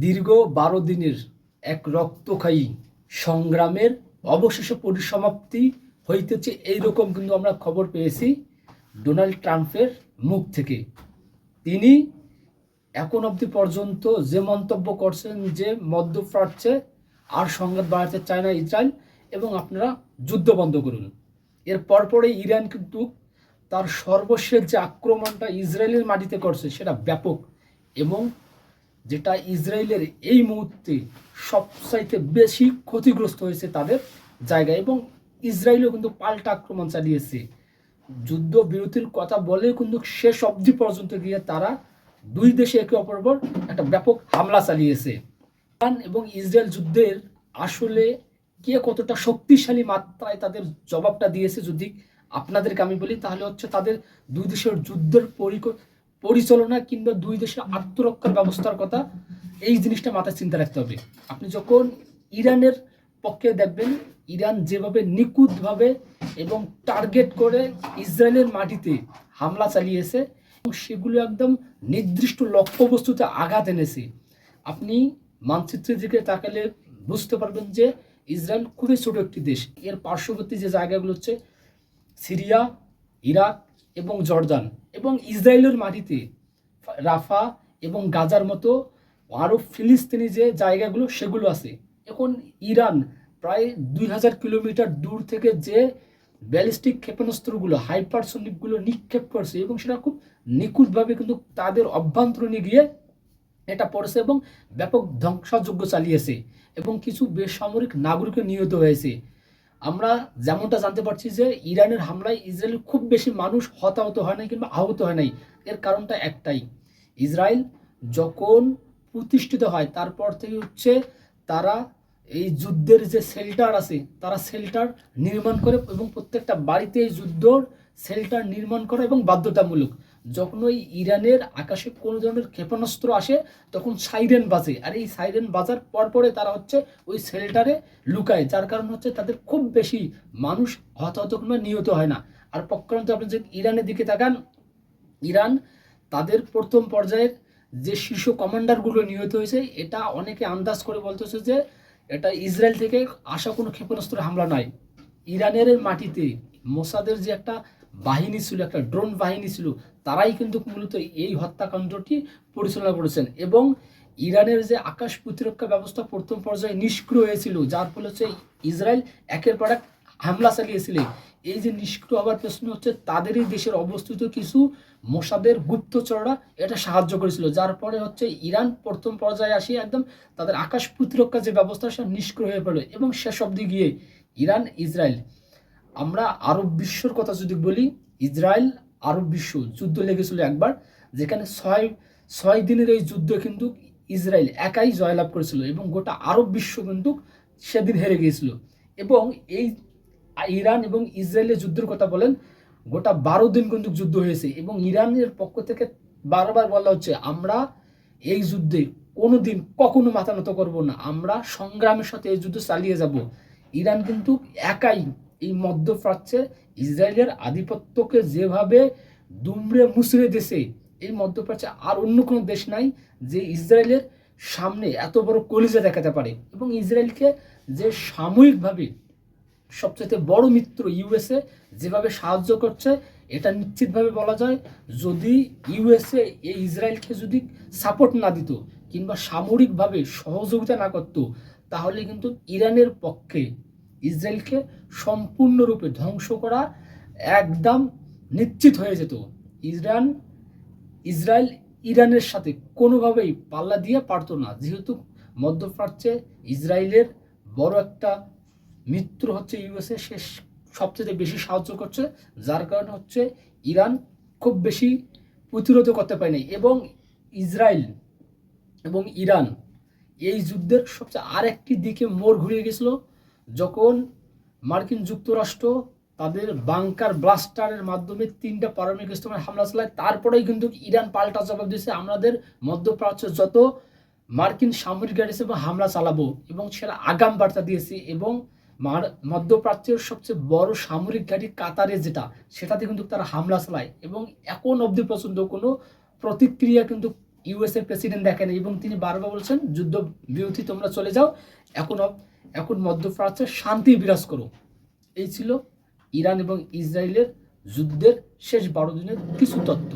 দীর্ঘ ১২ দিনের এক রক্তক্ষয়ী সংগ্রামের অবশেষে পরিসমাপ্তি হইতেছে, এইরকম কিন্তু আমরা খবর পেয়েছি ডোনাল্ড ট্রাম্পের মুখ থেকে। তিনি এখন অবধি পর্যন্ত যে মন্তব্য করছেন যে মধ্যপ্রাচ্যে আর সংঘাত বাড়াতে চায় না ইসরায়েল এবং আপনারা যুদ্ধ বন্ধ করুন। এর পরপরে ইরান কিন্তু তার সর্বশেষ যে আক্রমণটা ইসরায়েলের মাটিতে করছে সেটা ব্যাপক, এবং যেটা ইসরায়েলের এই মুহূর্তে সবচাইতে বেশি ক্ষতিগ্রস্ত হয়েছে তাদের জায়গা, এবং ইসরায়েলও কিন্তু পাল্টা আক্রমণ চালিয়েছে। যুদ্ধ বিরতির কথা বলে কিন্তু শেষ অবধি পর্যন্ত গিয়ে তারা দুই দেশে একে অপরের উপর একটা ব্যাপক হামলা চালিয়েছে। ইরান এবং ইসরায়েল যুদ্ধের আসলে কে কতটা শক্তিশালী মাত্রায় তাদের জবাবটা দিয়েছে যদি আপনাদেরকে আমি বলি, তাহলে হচ্ছে তাদের দুই দেশের যুদ্ধের পরিচালনা কিংবা দুই দেশের আত্মরক্ষার ব্যবস্থার কথা, এই জিনিসটা মাথায় চিন্তা রাখতে হবে। আপনি যখন ইরানের পক্ষে দেখবেন, ইরান যেভাবে নিখুঁতভাবে এবং টার্গেট করে ইসরায়েলের মাটিতে হামলা চালিয়েছে এবং সেগুলো একদম নির্দিষ্ট লক্ষ্যবস্তুতে আঘাত এনেছে। আপনি মানচিত্রের দিকে তাকালে বুঝতে পারবেন যে ইসরায়েল খুবই ছোট একটি দেশ। এর পার্শ্ববর্তী যে জায়গাগুলো হচ্ছে সিরিয়া, ইরাক এবং জর্দান, এবং ইসরায়েলের মাটিতে রাফা এবং গাজার মতো আরও ফিলিস্তিনি যে জায়গাগুলো সেগুলো আছে। এখন ইরান প্রায় ২০০০ কিলোমিটার দূর থেকে যে ব্যালিস্টিক ক্ষেপণাস্ত্রগুলো হাইপারসনিকগুলো নিক্ষেপ করছে এবং সেটা খুব নিখুঁতভাবে কিন্তু তাদের অভ্যন্তরণে গিয়ে এটা পড়েছে এবং ব্যাপক ধ্বংসযজ্ঞ চালিয়েছে এবং কিছু বেসামরিক নাগরিকও নিহত হয়েছে। আমরা যেমনটা জানতে পারছি যে ইরানের হামলায় ইসরায়েলের খুব বেশি মানুষ হতাহত হয় নাই কিংবা আহত হয় নাই। এর কারণটা একটাই, ইসরায়েল যখন প্রতিষ্ঠিত হয় তারপর থেকে হচ্ছে তারা এই যুদ্ধের যে শেল্টার আছে তারা শেল্টার নির্মাণ করে এবং প্রত্যেকটা বাড়িতে এই যুদ্ধর শেল্টার নির্মাণ করা এবং বাধ্যতামূলক। যখন ওই ইরানের আকাশে কোনো ধরনের ক্ষেপণাস্ত্র আসে তখন সাইরেন বাজে, আর এই সাইরেন বাজার পরে তারা হচ্ছে ওই শেল্টারে লুকায়, যার কারণ হচ্ছে তাদের খুব বেশি মানুষ হতাহত কিংবা নিহত হয় না। আর পক্ষান্তরে আপনি যে ইরানের দিকে তাকান, ইরান তাদের প্রথম পর্যায়ের যে শীর্ষ কমান্ডারগুলো নিহত হয়েছে, এটা অনেকে আন্দাজ করে বলতেছে যে এটা ইসরায়েল থেকে আসা কোনো ক্ষেপণাস্ত্র হামলা নয়। ইরানের মাটিতে মোসাদের যে একটা বাহিনী ছিল, একটা ড্রোন বাহিনী ছিল, তারাই কিন্তু মূলত এই হত্যাকাণ্ডটি পরিচালনা করেছেন। এবং ইরানের যে আকাশ প্রতিরক্ষা ব্যবস্থা প্রথম পর্যায়ে নিষ্ক্রিয় হয়েছিল, যার ফলে হচ্ছে ইসরায়েল একের পর এক হামলা চালিয়েছিলেন। এই যে নিষ্ক্রিয় হওয়ার পেছনে হচ্ছে তাদেরই দেশের অবস্থিত কিছু মোসাদের গুপ্তচররা এটা সাহায্য করেছিল, যার পরে হচ্ছে ইরান প্রথম পর্যায়ে আসি একদম তাদের আকাশ প্রতিরক্ষা যে ব্যবস্থা সেটা নিষ্ক্রিয় হয়ে পড়ে এবং শেষ অবধি গিয়ে ইরান ইসরায়েল, আমরা আরব বিশ্বর কথা যদি বলি, ইসরায়েল আরব বিশ্ব যুদ্ধ লেগেছিল একবার, যেখানে ছয় দিনের এই যুদ্ধ কিন্তু ইসরায়েল একাই জয়লাভ করেছিল এবং গোটা আরব বিশ্ব কিন্তু সেদিন হেরে গিয়েছিল। এবং এই ইরান এবং ইসরায়েলের যুদ্ধের কথা বলেন, গোটা ১২ দিন কিন্তু যুদ্ধ হয়েছে এবং ইরানের পক্ষ থেকে বারবার বলা হচ্ছে আমরা এই যুদ্ধে কোনোদিন কখনো মাথা নত করবো না, আমরা সংগ্রামের সাথে এই যুদ্ধ চালিয়ে যাব। ইরান কিন্তু একাই এই মধ্যপ্রাচ্যে ইসরায়েলের আধিপত্যকে যেভাবে দুমড়ে মুচড়ে দিয়েছে, এই মধ্যপ্রাচ্যে আর অন্য কোনো দেশ নাই যে ইসরায়েলের সামনে এত বড় কলিজা দেখাতে পারে। এবং ইসরায়েলকে যে সাময়িকভাবে সবচেয়ে বড় মিত্র ইউএসএ যেভাবে সাহায্য করছে, এটা নিশ্চিতভাবে বলা যায় যদি ইউএসএ এই ইসরায়েলকে যদি সাপোর্ট না দিত কিংবা সামরিকভাবে সহযোগিতা না করত, তাহলে কিন্তু ইরানের পক্ষে ইসরায়েলকে সম্পূর্ণরূপে ধ্বংস করা একদম নিশ্চিত হয়ে যেত। ইসরায়েল ইরানের সাথে কোনোভাবেই পাল্লা দিয়ে পারতো না, যেহেতু মধ্যপ্রাচ্যে ইসরায়েলের বড় একটা মিত্র হচ্ছে ইউএসএ, সে সবচেয়ে বেশি সাহায্য করছে, যার কারণে হচ্ছে ইরান খুব বেশি প্রতিরোধ করতে পারেনি। এবং ইসরায়েল এবং ইরান এই যুদ্ধের সবচেয়ে আরেকটি দিকে মোড় ঘুরিয়ে গেছিল যখন মার্কিন যুক্তরাষ্ট্র তাদের বাংকার ব্লাস্টারের মাধ্যমে 3টা পারমাণবিক স্থাপনায় হামলা চালায়। তারপরেই কিন্তু ইরান পাল্টা জবাব দিয়েছে, আমাদের মধ্যপ্রাচ্যে যত মার্কিন সামরিক গাড়ি বা হামলা চালাবো, এবং সেটা আগাম বার্তা দিয়েছে। এবং মধ্যপ্রাচ্যের সবচেয়ে বড় সামরিক ঘাঁটি কাতারে সেটাতে কিন্তু তারা হামলা চালায় এবং এখন অবধি পর্যন্ত কোনো প্রতিক্রিয়া কিন্তু ইউএসএর প্রেসিডেন্ট দেখেন, এবং তিনি বারবার বলছেন যুদ্ধ বিরতি তোমরা চলে যাও, এখন মধ্যপ্রাচ্যে শান্তি বিরাজ করো। এই ছিল ইরান এবং ইসরায়েলের যুদ্ধের শেষ 12 দিনের কিছু তথ্য।